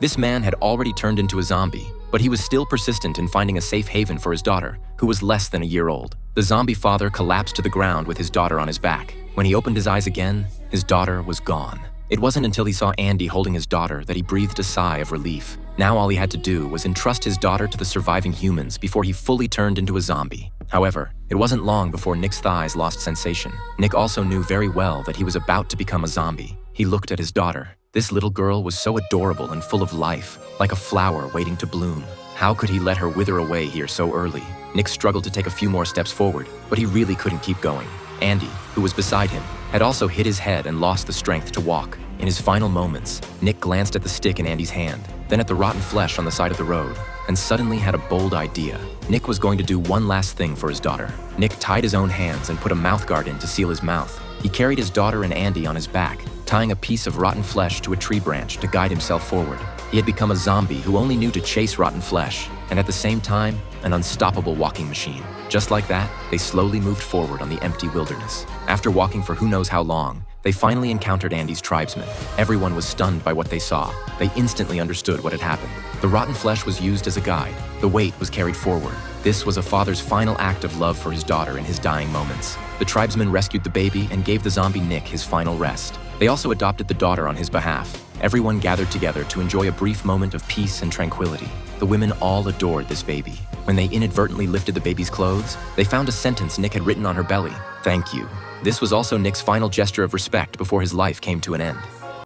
This man had already turned into a zombie, but he was still persistent in finding a safe haven for his daughter, who was less than a year old. The zombie father collapsed to the ground with his daughter on his back. When he opened his eyes again, his daughter was gone. It wasn't until he saw Andy holding his daughter that he breathed a sigh of relief. Now all he had to do was entrust his daughter to the surviving humans before he fully turned into a zombie. However, it wasn't long before Nick's thighs lost sensation. Nick also knew very well that he was about to become a zombie. He looked at his daughter. This little girl was so adorable and full of life, like a flower waiting to bloom. How could he let her wither away here so early? Nick struggled to take a few more steps forward, but he really couldn't keep going. Andy, who was beside him, had also hit his head and lost the strength to walk. In his final moments, Nick glanced at the stick in Andy's hand, then at the rotten flesh on the side of the road, and suddenly had a bold idea. Nick was going to do one last thing for his daughter. Nick tied his own hands and put a mouthguard in to seal his mouth. He carried his daughter and Andy on his back, tying a piece of rotten flesh to a tree branch to guide himself forward. He had become a zombie who only knew to chase rotten flesh, and at the same time, an unstoppable walking machine. Just like that, they slowly moved forward on the empty wilderness. After walking for who knows how long, they finally encountered Andy's tribesmen. Everyone was stunned by what they saw. They instantly understood what had happened. The rotten flesh was used as a guide. The weight was carried forward. This was a father's final act of love for his daughter in his dying moments. The tribesmen rescued the baby and gave the zombie Nick his final rest. They also adopted the daughter on his behalf. Everyone gathered together to enjoy a brief moment of peace and tranquility. The women all adored this baby. When they inadvertently lifted the baby's clothes, they found a sentence Nick had written on her belly: "Thank you." This was also Nick's final gesture of respect before his life came to an end.